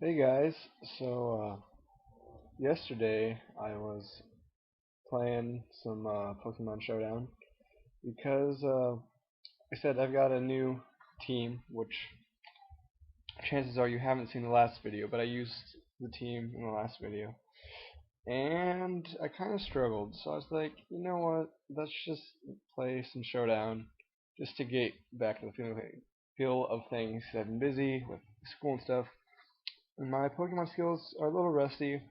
Hey guys, yesterday I was playing some Pokemon Showdown because I said I've got a new team, which chances are you haven't seen the last video, but I used the team in the last video, and I kind of struggled, so I was like, you know what, let's just play some Showdown just to get back to the feel of things. I've been busy with school and stuff, and my Pokemon skills are a little rusty. And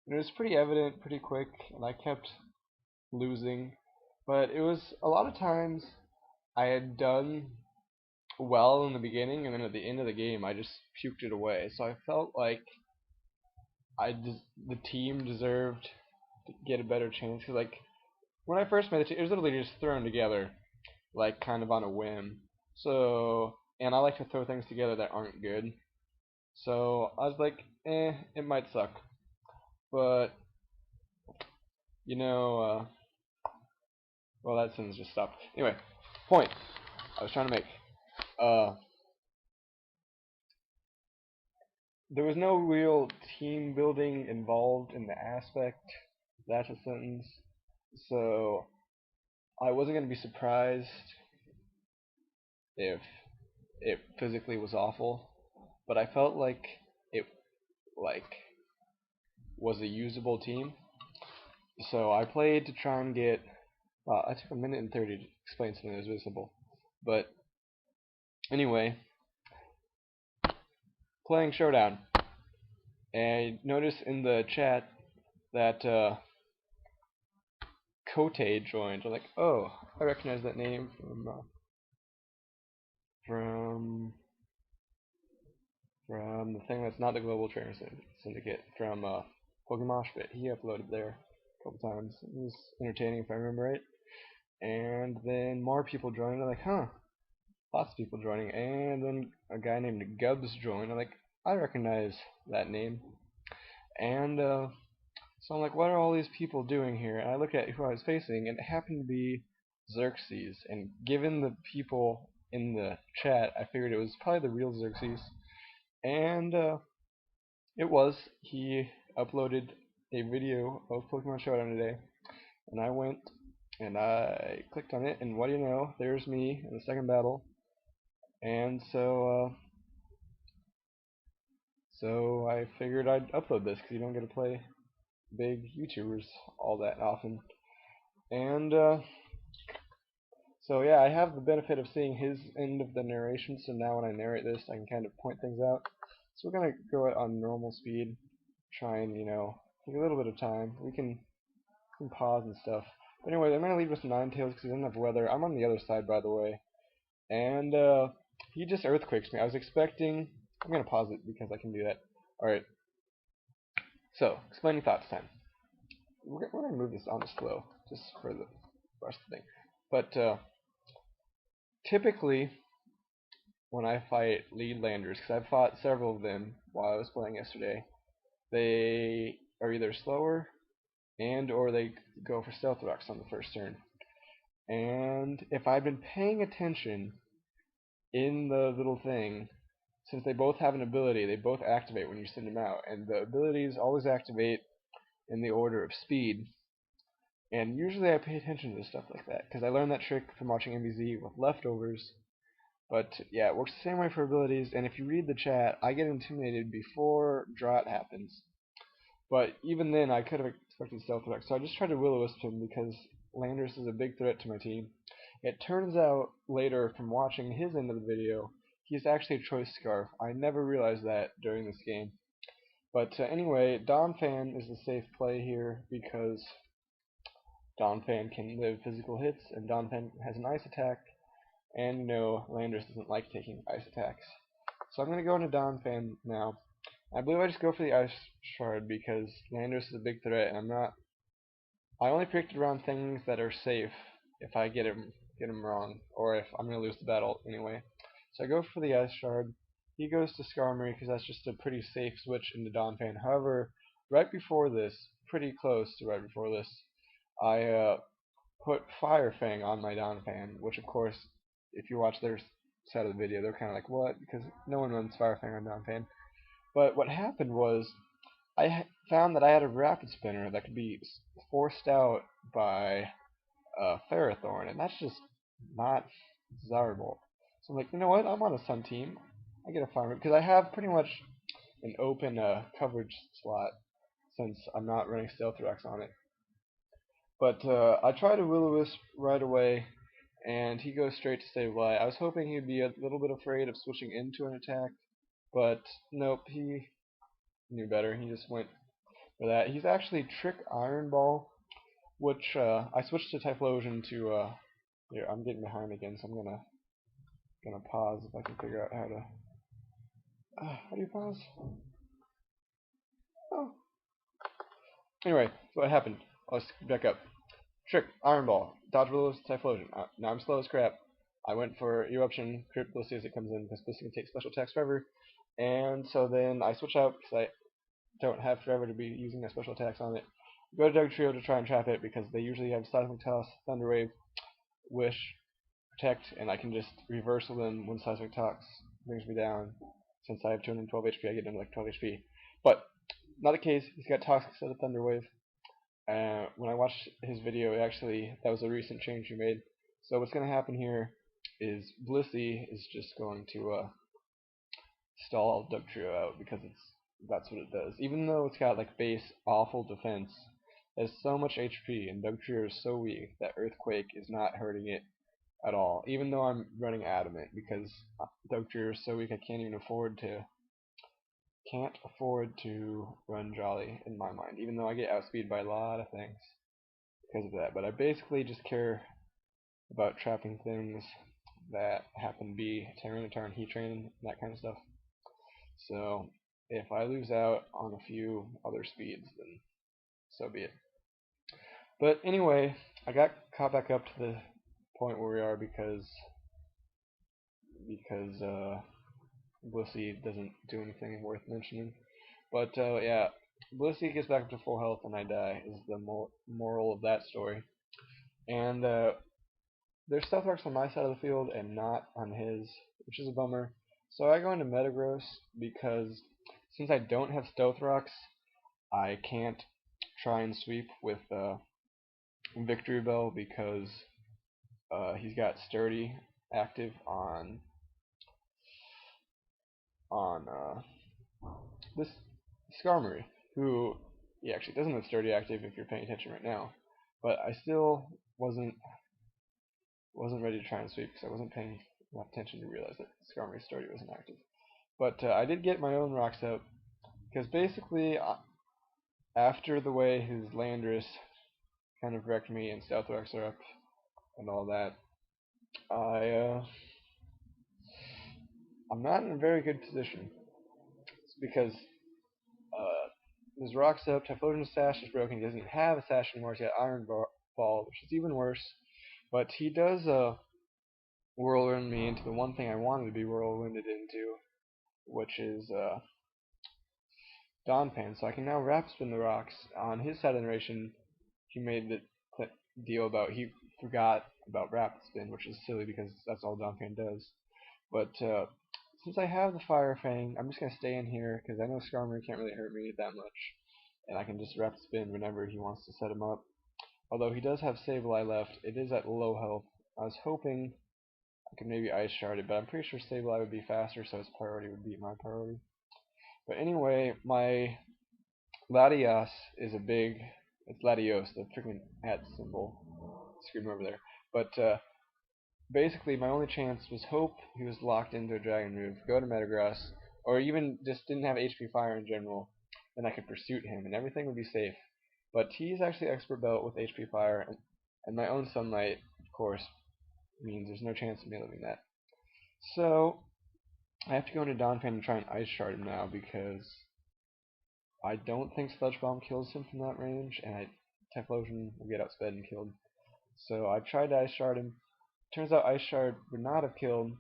it was pretty evident pretty quick, and I kept losing. But it was a lot of times I had done well in the beginning, and then at the end of the game I just puked it away. So I felt like the team deserved to get a better chance. Cause like when I first made the team, it was literally just thrown together, like kind of on a whim. And I like to throw things together that aren't good. So I was like, it might suck, but you know, well, that sentence just stopped. Anyway, point I was trying to make. Uh, there was no real team building involved in the aspect. That's a sentence. So I wasn't going to be surprised if it physically was awful, but I felt like it like was a usable team. So I played to try and get. I took a minute and 30 to explain something that was visible, but anyway, playing Showdown. And notice in the chat that Kote joined. I'm like, oh, I recognize that name from from the thing that's not the Global Trainer Syndicate, from Pokemon But he uploaded there a couple times. It was entertaining if I remember right. And then more people joined. I'm like, huh, lots of people joining. And then a guy named Gubbs joined. I'm like, I recognize that name. And so I'm like, what are all these people doing here? And I look at who I was facing, and it happened to be Xerxes. And given the people in the chat, I figured it was probably the real Xerxes. And it was. He uploaded a video of Pokemon Showdown today, and I went and I clicked on it, and what do you know? There's me in the second battle. And so I figured I'd upload this because you don't get to play big YouTubers all that often. And so yeah, I have the benefit of seeing his end of the narration, so now when I narrate this, I can kind of point things out. So we're gonna go it on normal speed, try and take a little bit of time. We can pause and stuff. But anyway, I'm gonna lead with Ninetales because he doesn't have weather. I'm on the other side, by the way, and he just earthquakes me. I was expecting. I'm gonna pause it because I can do that. All right. So explaining thoughts time. We're gonna move this on to slow just for the rest of the thing. But typically, when I fight lead landers, because I've fought several of them while I was playing yesterday, they are either slower and or they go for stealth rocks on the first turn. And if I've been paying attention in the little thing, since they both have an ability, they both activate when you send them out, and the abilities always activate in the order of speed. And usually I pay attention to stuff like that, because I learned that trick from watching MVZ with leftovers. But yeah, it works the same way for abilities, and if you read the chat, I get intimidated before Drought happens. But even then, I could have expected Stealth Attack, so I just tried to Will-O-Wisp him because Landorus is a big threat to my team. It turns out later, from watching his end of the video, he's actually a Choice Scarf. I never realized that during this game. But anyway, Donphan is the safe play here because Donphan can live physical hits, and Donphan has an Ice attack, and Landorus doesn't like taking Ice attacks. So I'm going to go into Donphan now. I believe I just go for the Ice Shard because Landorus is a big threat, and I only predicted around things that are safe if I get him wrong, or if I'm going to lose the battle anyway. So I go for the Ice Shard. He goes to Skarmory because that's just a pretty safe switch into Donphan. However, right before this, pretty close to right before this, I put Fire Fang on my Donphan, which of course, if you watch their side of the video, they're kind of like, what? Because no one runs Fire Fang on Donphan. But what happened was found that I had a rapid spinner that could be forced out by Ferrothorn, and that's just not desirable. So I'm like, you know what? I'm on a Sun team. I get a farm because I have pretty much an open coverage slot since I'm not running Stealth Rocks on it. But I try to Will-O-Wisp right away, and he goes straight to Sableye. I was hoping he'd be a little bit afraid of switching into an attack, but nope, he knew better. He just went for that. He's actually Trick Iron Ball, which I switched to Typhlosion to. Here, I'm getting behind again, so I'm gonna pause if I can figure out how to. How do you pause? Oh. Anyway, so what happened? Let's back up. Trick, Iron Ball, Dodge Willows, Typhlosion. Now I'm slow as crap. I went for Eruption, Crit Blissey as it comes in, because Blissey can take special attacks forever. And so then I switch out, because I don't have forever to be using my special attacks on it. Go to Dugtrio to try and trap it, because they usually have Seismic Toss, Thunder Wave, Wish, Protect, and I can just reversal them when Seismic Toss brings me down. Since I have 212 HP, I get down to like 12 HP. But, not the case. He's got Toxic instead of Thunder Wave. When I watched his video, actually, that was a recent change he made. So what's going to happen here is Blissey is just going to stall Dugtrio out because that's what it does. Even though it's got like base awful defense, it has so much HP, and Dugtrio is so weak that Earthquake is not hurting it at all. Even though I'm running Adamant, because Dugtrio is so weak, I can't afford to run Jolly in my mind, even though I get outspeed by a lot of things because of that. But I basically just care about trapping things that happen to be Tyranitar and Heatran and that kind of stuff. So if I lose out on a few other speeds, then so be it. But anyway, I got caught back up to the point where we are because Blissey doesn't do anything worth mentioning. But yeah, Blissey gets back up to full health and I die, is the moral of that story. And there's Stealth Rocks on my side of the field and not on his, which is a bummer. So I go into Metagross because since I don't have Stealth Rocks, I can't try and sweep with Victory Bell because he's got Sturdy active on this Skarmory, who he actually doesn't have Sturdy active if you're paying attention right now. But I still wasn't ready to try and sweep because I wasn't paying enough attention to realize that Skarmory Sturdy wasn't active. But I did get my own rocks out because basically after the way his Landorus kind of wrecked me and Stealth Rocks are up and all that, I'm not in a very good position. It's because his rock's up, Typhlosion's sash is broken, he doesn't even have a sash anymore, he's got Iron Ball, which is even worse. But he does whirlwind me into the one thing I wanted to be whirlwinded into, which is Donphan. So I can now Rapid Spin the rocks. On his side of the narration, he made the deal about he forgot about Rapid Spin, which is silly because that's all Donphan does. But since I have the Fire Fang, I'm just going to stay in here because I know Skarmory can't really hurt me that much. And I can just Rapid Spin whenever he wants to set him up. Although he does have Sableye left, it is at low health. I was hoping I could maybe Ice Shard it, but I'm pretty sure Sableye would be faster, so his priority would beat my priority. But anyway, my Latios is it's Latios, the freaking @ symbol. Scream over there. But basically, my only chance was hope he was locked into a Dragon move, go to Metagross, or even just didn't have HP Fire in general, then I could Pursuit him, and everything would be safe. But he's actually Expert Belt with HP Fire, and my own Sunlight, of course, means there's no chance of me living that. So, I have to go into Donphan and try and Ice Shard him now, because I don't think Sludge Bomb kills him from that range, and Typhlosion will get outsped and killed. So I tried to Ice Shard him. Turns out Ice Shard would not have killed,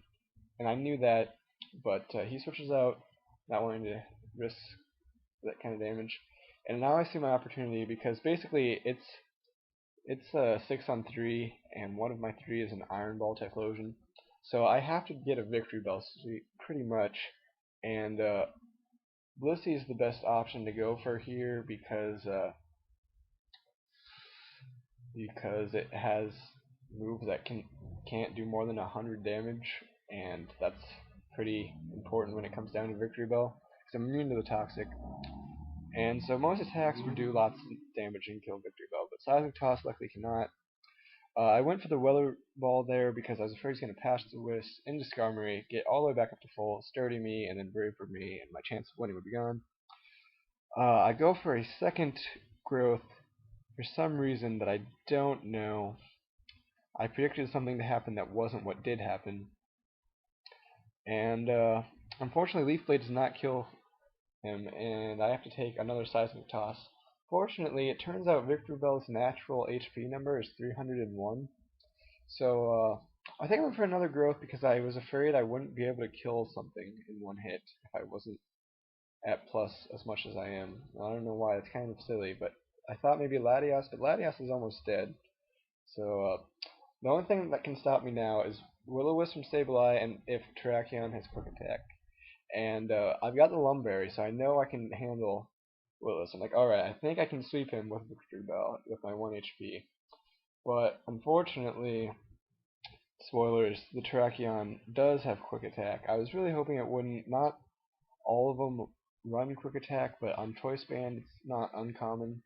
and I knew that, but he switches out, not wanting to risk that kind of damage. And now I see my opportunity because basically it's 6 on 3, and one of my 3 is an Iron Ball Typhlosion. So I have to get a Victory Bell pretty much, and Blissey is the best option to go for here because it has moves that can't do more than 100 damage, and that's pretty important when it comes down to Victory Bell. Because I'm immune to the toxic, and so most attacks would do lots of damage and kill Victory Bell, but Seismic Toss luckily cannot. I went for the Weather Ball there because I was afraid he's going to pass the Wisp into Skarmory, get all the way back up to full, Sturdy me, and then Brave for me, and my chance of winning would be gone. I go for a second growth for some reason that I don't know. I predicted something to happen that wasn't what did happen. And unfortunately, Leaf Blade does not kill him, and I have to take another Seismic Toss. Fortunately, it turns out Victory Bell's natural HP number is 301. So I think I went for another growth because I was afraid I wouldn't be able to kill something in one hit if I wasn't at plus as much as I am. I don't know why, it's kind of silly, but I thought maybe Latias, but Latias is almost dead. So the only thing that can stop me now is Will-O-Wisp from Sableye, and if Terrakion has Quick Attack. And I've got the Lumberry, so I know I can handle Will-O-Wisp. I'm like, alright, I think I can sweep him with Victory Bell with my 1 HP. But unfortunately, spoilers, the Terrakion does have Quick Attack. I was really hoping it wouldn't. Not all of them run Quick Attack, but on Choice Band it's not uncommon.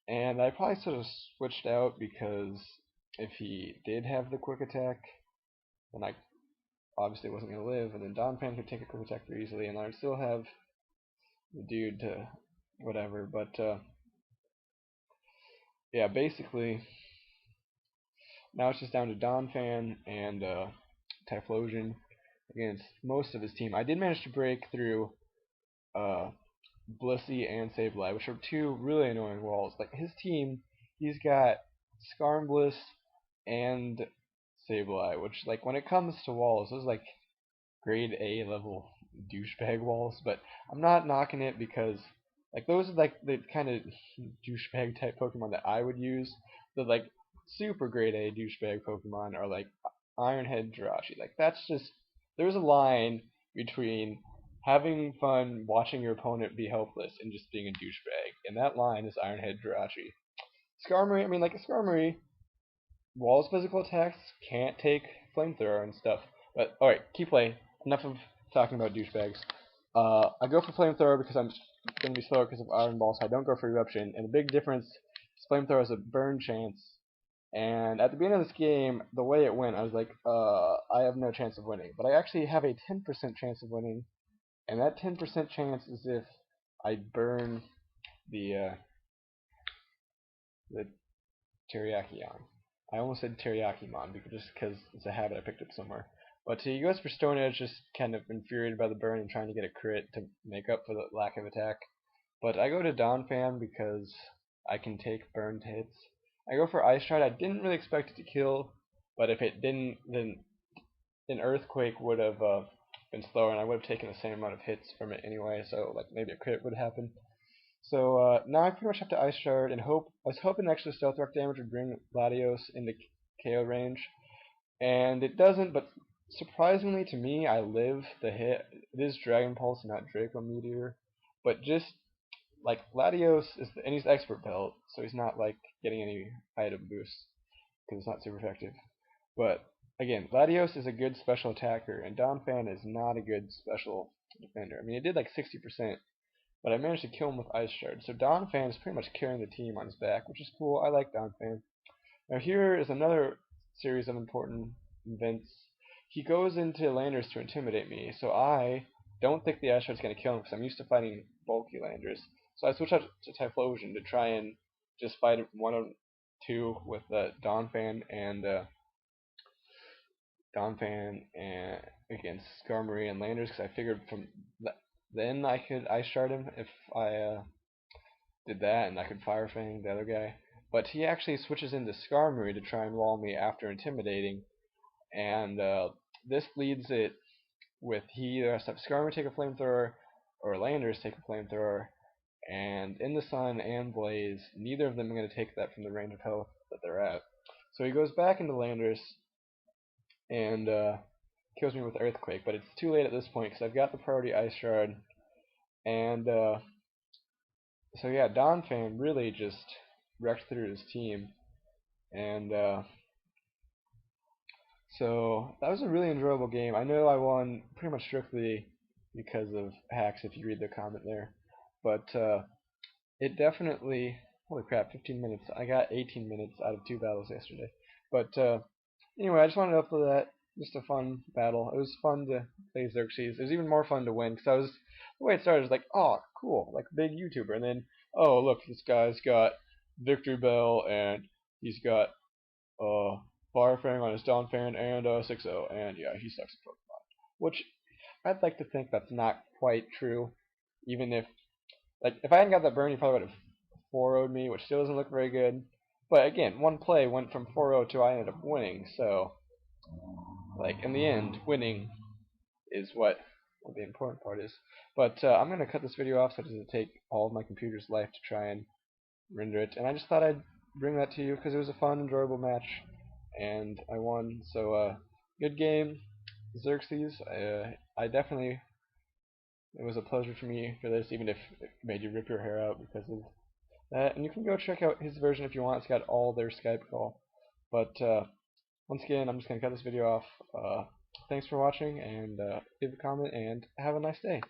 And I probably sort of switched out because if he did have the Quick Attack, then I obviously wasn't going to live, and then Donphan could take a Quick Attack very easily, and I'd still have the dude to whatever. But yeah, basically, now it's just down to Donphan and Typhlosion against most of his team. I did manage to break through Blissey and Sableye, which are two really annoying walls. Like his team, he's got Skarmbliss and Sableye, which like when it comes to walls, those are like grade A level douchebag walls. But I'm not knocking it because like those are like the kind of douchebag type Pokemon that I would use. The like super grade A douchebag Pokemon are like Ironhead, Jirachi. Like that's just there's a line between having fun watching your opponent be helpless and just being a douchebag, and that line is Ironhead, Jirachi. Skarmory, I mean like Skarmory, Wall's physical attacks can't take Flamethrower and stuff. But alright, key play. Enough of talking about douchebags. I go for Flamethrower because I'm going to be slower because of Iron Ball, so I don't go for Eruption. And the big difference is Flamethrower has a burn chance. And at the beginning of this game, the way it went, I was like, I have no chance of winning. But I actually have a 10% chance of winning. And that 10% chance is if I burn the Teriyaki-on. I almost said Teriyaki-mon just because it's a habit I picked up somewhere. But he goes for Stone Edge, just kind of infuriated by the burn and trying to get a crit to make up for the lack of attack. But I go to Donphan because I can take burned hits. I go for Ice Shard. I didn't really expect it to kill, but if it didn't, then an Earthquake would have been slower, and I would have taken the same amount of hits from it anyway, so like maybe a crit would happen. So now I pretty much have to Ice Shard and hope. I was hoping extra Stealth Rock damage would bring Latios into KO range, and it doesn't. But surprisingly to me, I live the hit. It is Dragon Pulse, not Draco Meteor, but just like Latios and he's Expert Belt, so he's not like getting any item boosts because it's not super effective. But again, Latios is a good special attacker, and Donphan is not a good special defender. I mean, it did like 60%. But I managed to kill him with Ice Shard. So Donphan is pretty much carrying the team on his back, which is cool. I like Donphan. Now here is another series of important events. He goes into Landers to intimidate me, so I don't think the Ice Shard is going to kill him because I'm used to fighting bulky Landers. So I switch out to Typhlosion to try and just fight 1-2 with Donphan and against Skarmory and Landers because I figured from then I could Ice Shard him if I did that, and I could Fire Fang the other guy. But he actually switches into Skarmory to try and wall me after intimidating, and this leads it with he either has to have Skarmory take a Flamethrower or Landers take a Flamethrower, and in the Sun and Blaze, neither of them are going to take that from the range of health that they're at. So he goes back into Landers and kills me with Earthquake, but it's too late at this point because I've got the priority Ice Shard, And so yeah, Don Fan really just wrecked through his team, and so that was a really enjoyable game. I know I won pretty much strictly because of hacks, if you read the comment there, but it definitely, holy crap, 15 minutes. I got 18 minutes out of 2 battles yesterday. But anyway, I just wanted to upload that. Just a fun battle. It was fun to play Xerxes. It was even more fun to win because the way it started was like, oh, cool, like a big YouTuber, and then, oh, look, this guy's got Victory Bell and he's got Barfang on his down fan and 6-0, and yeah, he sucks at Pokemon. Which I'd like to think that's not quite true, even if if I hadn't got that burn, he probably would have 4-0'd me, which still doesn't look very good. But again, one play went from 4-0 to I ended up winning, so in the end, winning is what the important part is. But I'm gonna cut this video off so it doesn't take all of my computer's life to try and render it. And I just thought I'd bring that to you because it was a fun, enjoyable match, and I won. So good game, Xerxes. I definitely, it was a pleasure for me for this, even if it made you rip your hair out because of that. And you can go check out his version if you want. It's got all their Skype call. But once again, I'm just going to cut this video off. Thanks for watching, and leave a comment, and have a nice day.